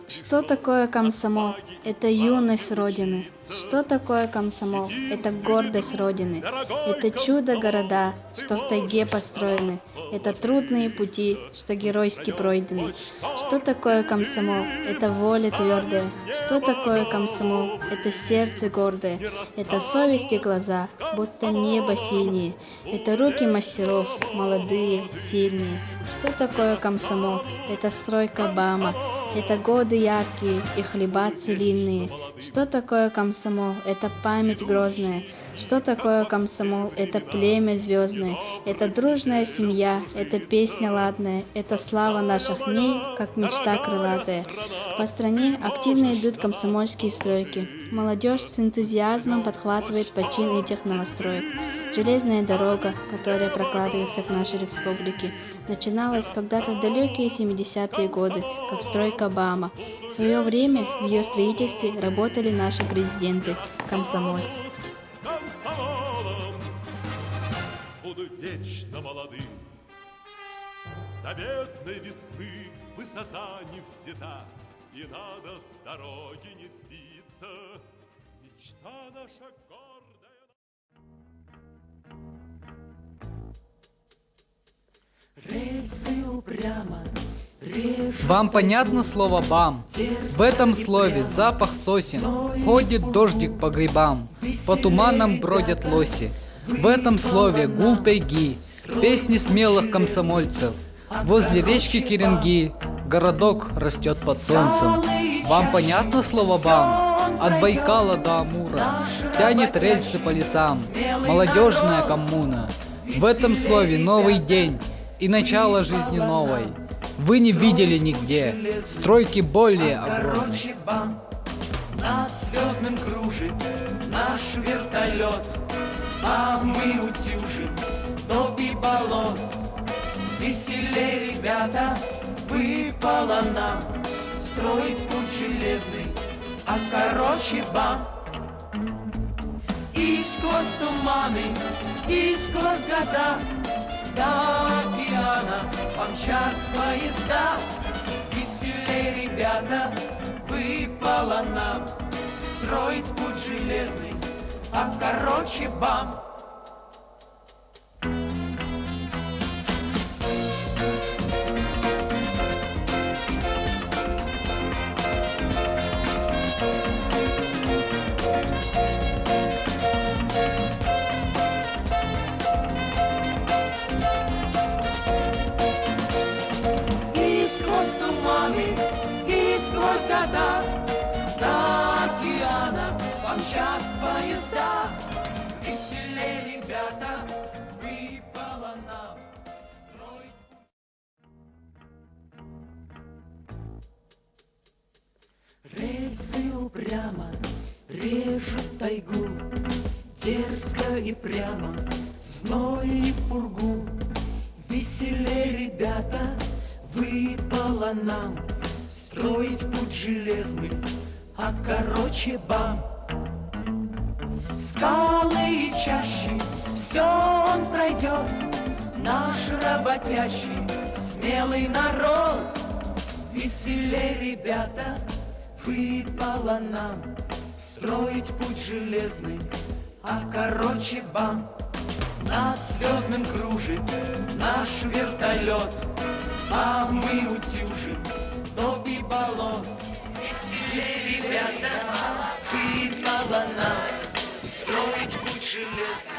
Что такое комсомол? Это юность Родины. Что такое комсомол? Это гордость Родины. Это чудо-города, что в тайге построены. Это трудные пути, что геройски пройдены. Что такое комсомол? Это воля твердая. Что такое комсомол? Это сердце гордое. Это совесть и глаза, будто небо синие. Это руки мастеров, молодые, сильные. Что такое комсомол? Это стройка БАМа. Это годы яркие и хлеба целинные. Что такое комсомол? Это память грозная. Что такое комсомол? Это племя звездное. Это дружная семья. Это песня ладная. Это слава наших дней, как мечта крылатая. По стране активно идут комсомольские стройки. Молодежь с энтузиазмом подхватывает почин этих новостроек. Железная дорога, которая прокладывается к нашей республике, начиналась когда-то в далекие 70-е годы, как стройка БАМа. В свое время в ее строительстве работали наши президенты, комсомольцы. Буду вечно молодым. Заветной весны высота не взята, и надо с дороги не сбиться. Мечта наша гордая. Рельсы упрямо режут. Вам понятно слово «бам»? В этом слове запах сосен, ходит дождик по грибам, по туманам бродят лоси. В этом слове гул тайги, песни смелых комсомольцев. Возле речки Керенги городок растет под солнцем. Вам понятно слово «бам»? От Байкала до Амура тянет рельсы по лесам молодежная коммуна. В этом слове новый день и начало жизни новой. Вы не видели нигде стройки более огромной. Над звездным кружит наш вертолет, а мы утюжим топи болот. Веселей, ребята, выпало нам строить путь железный, а короче бам. И сквозь туманы, и сквозь года до океана помчат поезда. Веселей, ребята, выпало нам строить путь железный, а короче бам. И сквозь года до океана помчат поезда. Веселей, ребята, выпало нам строить. Рельсы упрямо режут тайгу, дерзко и прямо, в зной и в пургу. Веселей, ребята, выпало нам строить путь железный, а короче бам. Скалы и чащи, все он пройдет, наш работящий, смелый народ. Веселей, ребята, выпало нам строить путь железный, а короче бам. Над звездным кружит наш вертолет, а мы утюжим топи болот. Веселей, ребята, выпало нам строить путь железный.